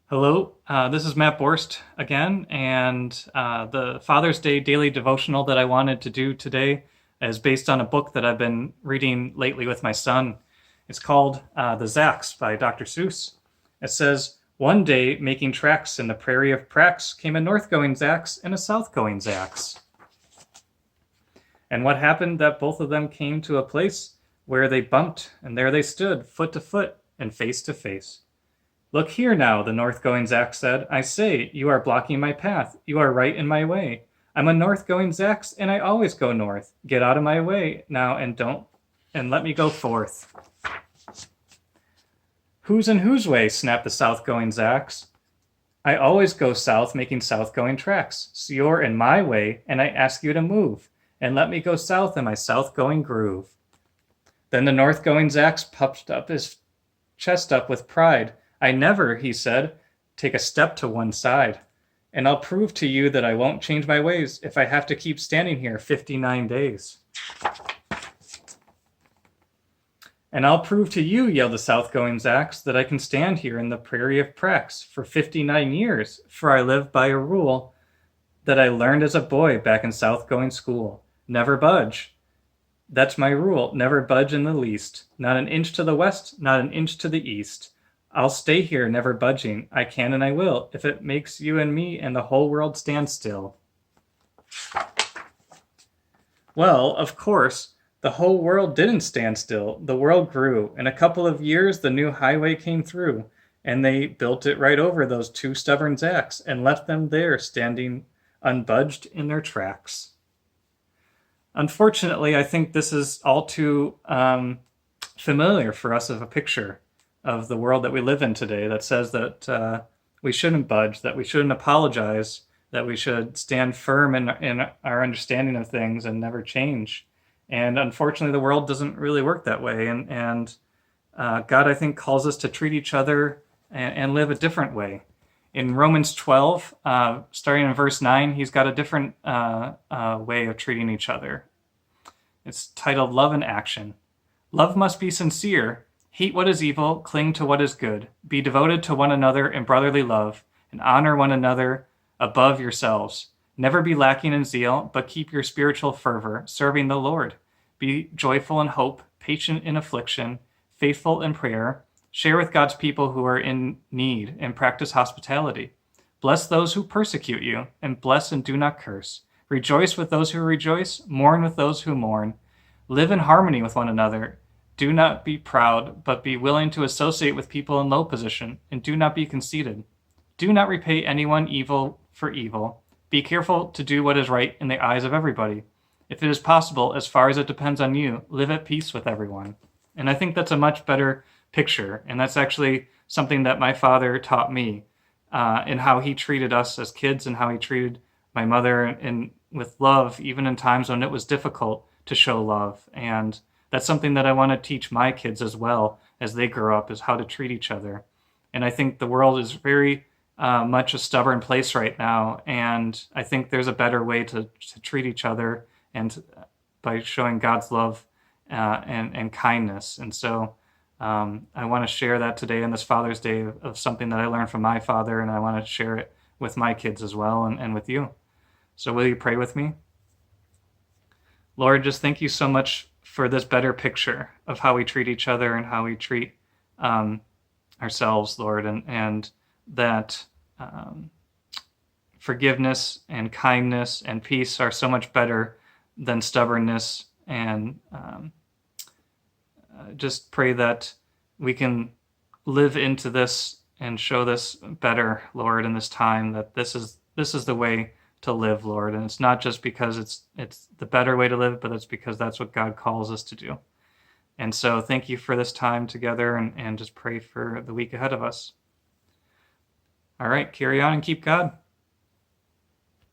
Hello, this is Matt Borst again, and the Father's Day daily devotional that I wanted to do today is based on a book that I've been reading lately with my son. It's called The Zacks by Dr. Seuss. It says, "One day, making tracks in the prairie of Prax, came a north-going Zacks and a south-going Zacks. And what happened that both of them came to a place where they bumped, and there they stood, foot to foot and face to face. 'Look here now,' the north-going Zax said. 'I say, you are blocking my path. You are right in my way. I'm a north-going Zax, and I always go north. Get out of my way now and let me go forth.' 'Who's in whose way?' snapped the south-going Zax. 'I always go south, making south-going tracks. So you're in my way, and I ask you to move, and let me go south in my south-going groove.' Then the north-going Zax puffed up his chest up with pride. 'I never,' he said, 'take a step to one side. And I'll prove to you that I won't change my ways if I have to keep standing here 59 days. And I'll prove to you,' yelled the south-going Zax, 'that I can stand here in the prairie of Prax for 59 years, for I live by a rule that I learned as a boy back in south-going school. Never budge. That's my rule, never budge in the least. Not an inch to the west, not an inch to the east. I'll stay here, never budging. I can and I will, if it makes you and me and the whole world stand still.' Well, of course, the whole world didn't stand still. The world grew. In a couple of years, the new highway came through, and they built it right over those two stubborn Zacks and left them there standing unbudged in their tracks. Unfortunately, I think this is all too familiar for us of a picture of the world that we live in today that says that we shouldn't budge, that we shouldn't apologize, that we should stand firm in our understanding of things and never change. And unfortunately, the world doesn't really work that way. And God, I think, calls us to treat each other and live a different way. In Romans 12, starting in verse 9, he's got a different way of treating each other. It's titled Love in Action. "Love must be sincere. Hate what is evil, cling to what is good. Be devoted to one another in brotherly love, and honor one another above yourselves. Never be lacking in zeal, but keep your spiritual fervor, serving the Lord. Be joyful in hope, patient in affliction, faithful in prayer. Share with God's people who are in need, and practice hospitality. Bless those who persecute you, and bless and do not curse. Rejoice with those who rejoice, mourn with those who mourn. Live in harmony with one another. Do not be proud, but be willing to associate with people in low position, and do not be conceited. Do not repay anyone evil for evil. Be careful to do what is right in the eyes of everybody. If it is possible, as far as it depends on you, live at peace with everyone.'" And I think that's a much better picture, and that's actually something that my father taught me in how he treated us as kids and how he treated my mother and with love, even in times when it was difficult to show love. And that's something that I want to teach my kids as well as they grow up, is how to treat each other. And I think the world is very much a stubborn place right now, and I think there's a better way to treat each other, and by showing God's love and kindness. And so I want to share that today on this Father's Day of something that I learned from my father, and I want to share it with my kids as well, and with you. So will you pray with me? Lord, just thank you so much for this better picture of how we treat each other and how we treat ourselves, Lord, and that forgiveness and kindness and peace are so much better than stubbornness. And just pray that we can live into this and show this better, Lord, in this time, that this is the way to live, Lord. And it's not just because it's the better way to live, but it's because that's what God calls us to do. And so thank you for this time together, and just pray for the week ahead of us. All right, carry on and keep God.